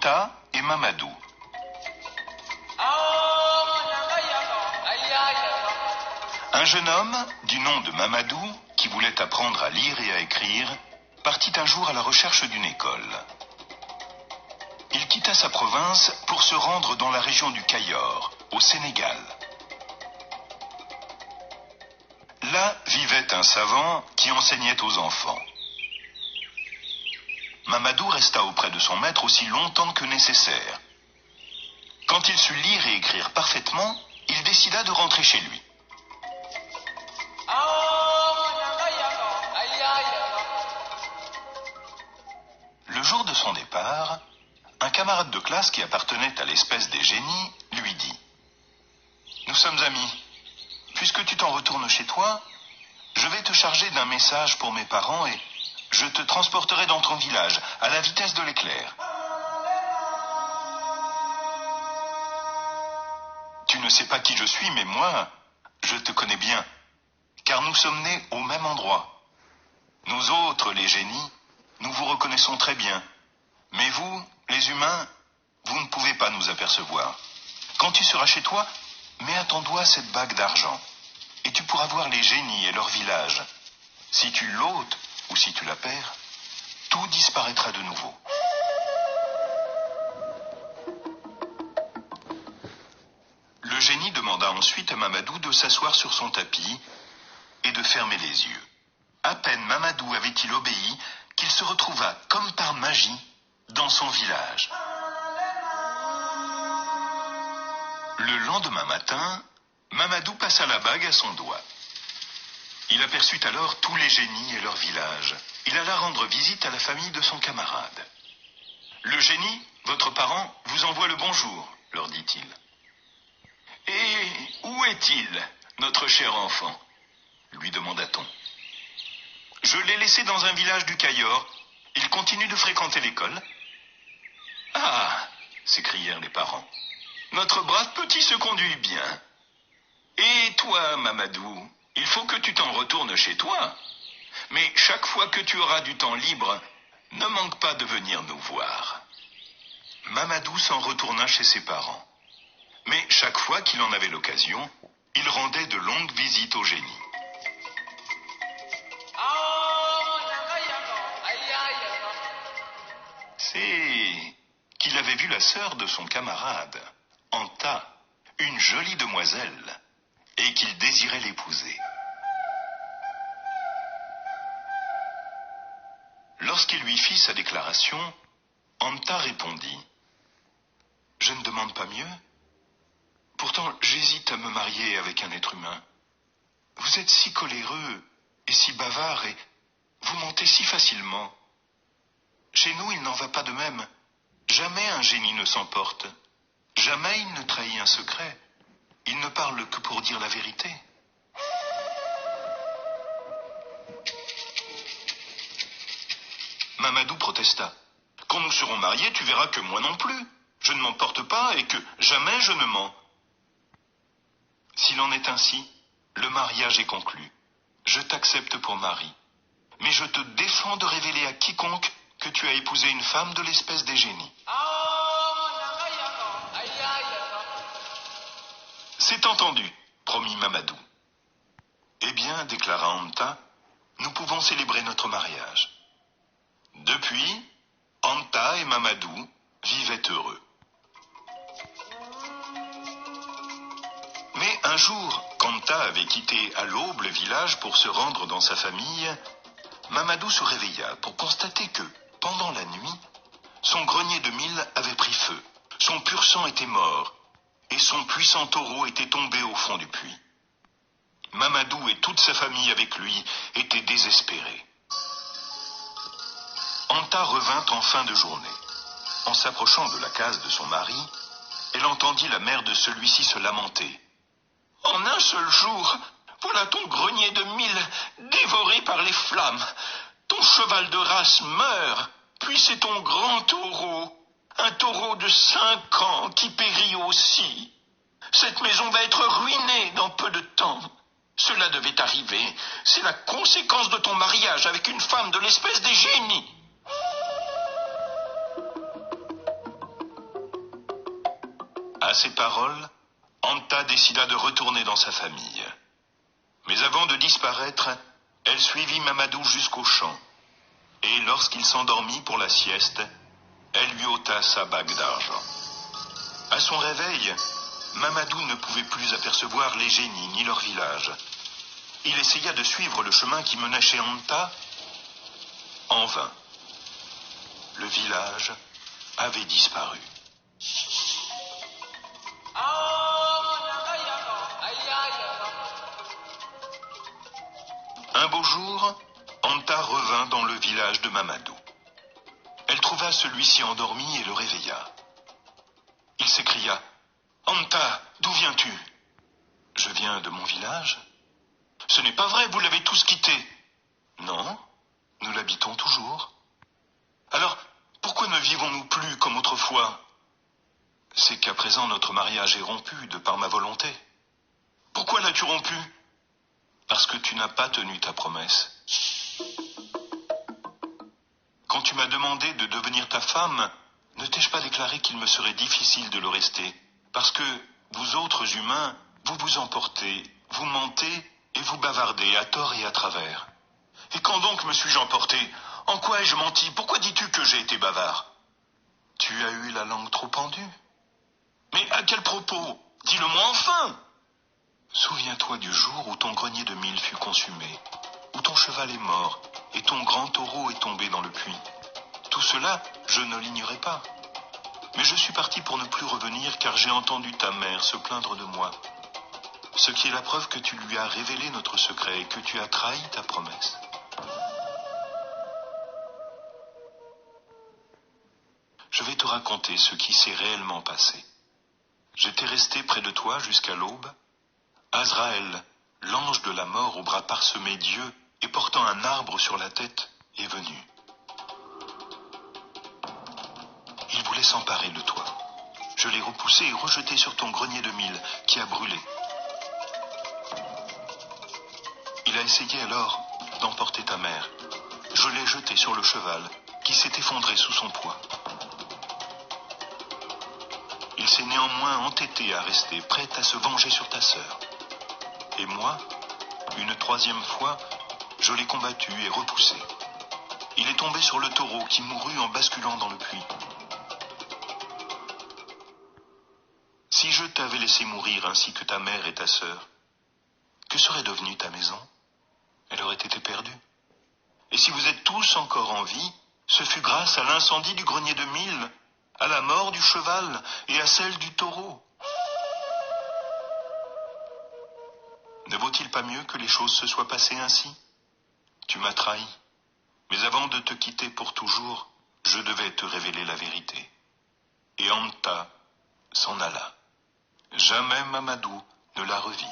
Anta et Mamadou. Un jeune homme, du nom de Mamadou, qui voulait apprendre à lire et à écrire, partit un jour à la recherche d'une école. Il quitta sa province pour se rendre dans la région du Cayor, au Sénégal. Là vivait un savant qui enseignait aux enfants. Mamadou resta auprès de son maître aussi longtemps que nécessaire. Quand il sut lire et écrire parfaitement, il décida de rentrer chez lui. Le jour de son départ, un camarade de classe qui appartenait à l'espèce des génies lui dit : « Nous sommes amis. Puisque tu t'en retournes chez toi, je vais te charger d'un message pour mes parents et je te transporterai dans ton village à la vitesse de l'éclair. Tu ne sais pas qui je suis, mais moi, je te connais bien, car nous sommes nés au même endroit. Nous autres, les génies, nous vous reconnaissons très bien. Mais vous, les humains, vous ne pouvez pas nous apercevoir. Quand tu seras chez toi, mets à ton doigt cette bague d'argent, et tu pourras voir les génies et leur village. Si tu l'ôtes, ou si tu la perds, tout disparaîtra de nouveau. » Le génie demanda ensuite à Mamadou de s'asseoir sur son tapis et de fermer les yeux. À peine Mamadou avait-il obéi qu'il se retrouva, comme par magie, dans son village. Le lendemain matin, Mamadou passa la bague à son doigt. Il aperçut alors tous les génies et leur village. Il alla rendre visite à la famille de son camarade. « Le génie, votre parent, vous envoie le bonjour, leur dit-il. « Et où est-il, notre cher enfant ?» lui demanda-t-on. « Je l'ai laissé dans un village du Cayor. Il continue de fréquenter l'école. »« Ah !» s'écrièrent les parents. « Notre brave petit se conduit bien. Et toi, Mamadou, il faut que tu t'en retournes chez toi. Mais chaque fois que tu auras du temps libre, ne manque pas de venir nous voir. » Mamadou s'en retourna chez ses parents. Mais chaque fois qu'il en avait l'occasion, il rendait de longues visites au génie. C'est qu'il avait vu la sœur de son camarade, Anta, une jolie demoiselle, et qu'il désirait l'épouser. Lorsqu'il lui fit sa déclaration, Anta répondit : « Je ne demande pas mieux. Pourtant, j'hésite à me marier avec un être humain. Vous êtes si coléreux et si bavard et vous mentez si facilement. Chez nous, il n'en va pas de même. Jamais un génie ne s'emporte. Jamais il ne trahit un secret. Il ne parle que pour dire la vérité. » Mamadou protesta. « Quand nous serons mariés, tu verras que moi non plus. Je ne m'emporte pas et que jamais je ne mens. » « S'il en est ainsi, le mariage est conclu. Je t'accepte pour mari. Mais je te défends de révéler à quiconque que tu as épousé une femme de l'espèce des génies. » « C'est entendu, promit Mamadou. »« Eh bien, déclara Anta, nous pouvons célébrer notre mariage. » Depuis, Anta et Mamadou vivaient heureux. Mais un jour, qu'Anta avait quitté à l'aube le village pour se rendre dans sa famille, Mamadou se réveilla pour constater que, pendant la nuit, son grenier de mil avait pris feu, son pur sang était mort, et son puissant taureau était tombé au fond du puits. Mamadou et toute sa famille avec lui étaient désespérés. Anta revint en fin de journée. En s'approchant de la case de son mari, elle entendit la mère de celui-ci se lamenter. « En un seul jour, voilà ton grenier de mil dévoré par les flammes. Ton cheval de race meurt, puis c'est ton grand taureau, un taureau de 5 ans qui périt aussi. Cette maison va être ruinée dans peu de temps. Cela devait arriver. C'est la conséquence de ton mariage avec une femme de l'espèce des génies. » À ces paroles, Anta décida de retourner dans sa famille. Mais avant de disparaître, elle suivit Mamadou jusqu'au champ. Et lorsqu'il s'endormit pour la sieste, elle lui ôta sa bague d'argent. À son réveil, Mamadou ne pouvait plus apercevoir les génies ni leur village. Il essaya de suivre le chemin qui menait chez Anta. En vain. Le village avait disparu. Un beau jour, Anta revint dans le village de Mamadou. Elle trouva celui-ci endormi et le réveilla. Il s'écria « Anta, d'où viens-tu » ?»« Je viens de mon village. »« Ce n'est pas vrai, vous l'avez tous quitté. »« Non, nous l'habitons toujours. »« Alors, pourquoi ne vivons-nous plus comme autrefois ?»« C'est qu'à présent notre mariage est rompu de par ma volonté. »« Pourquoi l'as-tu rompu ?»« Parce que tu n'as pas tenu ta promesse. » Quand tu m'as demandé de devenir ta femme, ne t'ai-je pas déclaré qu'il me serait difficile de le rester? Parce que vous autres humains, vous vous emportez, vous mentez et vous bavardez à tort et à travers. Et quand donc me suis-je emporté? En quoi ai-je menti? Pourquoi dis-tu que j'ai été bavard? Tu as eu la langue trop pendue. Mais à quel propos? Dis-le-moi enfin! Souviens-toi du jour où ton grenier de mil fut consumé, où ton cheval est mort et ton grand taureau est tombé dans le puits. Tout cela, je ne l'ignorais pas. Mais je suis parti pour ne plus revenir car j'ai entendu ta mère se plaindre de moi. Ce qui est la preuve que tu lui as révélé notre secret et que tu as trahi ta promesse. Je vais te raconter ce qui s'est réellement passé. J'étais resté près de toi jusqu'à l'aube. Azraël, l'ange de la mort aux bras parsemés d'yeux et portant un arbre sur la tête, est venu. Il voulait s'emparer de toi. Je l'ai repoussé et rejeté sur ton grenier de mil qui a brûlé. Il a essayé alors d'emporter ta mère. Je l'ai jeté sur le cheval qui s'est effondré sous son poids. Il s'est néanmoins entêté à rester, prêt à se venger sur ta sœur. Et moi, une troisième fois, je l'ai combattu et repoussé. Il est tombé sur le taureau qui mourut en basculant dans le puits. Si je t'avais laissé mourir ainsi que ta mère et ta sœur, que serait devenue ta maison? Elle aurait été perdue. Et si vous êtes tous encore en vie, ce fut grâce à l'incendie du grenier de mil, à la mort du cheval et à celle du taureau. Ne vaut-il pas mieux que les choses se soient passées ainsi? Tu m'as trahi, mais avant de te quitter pour toujours, je devais te révéler la vérité. Et Anta s'en alla. Jamais Mamadou ne la revit.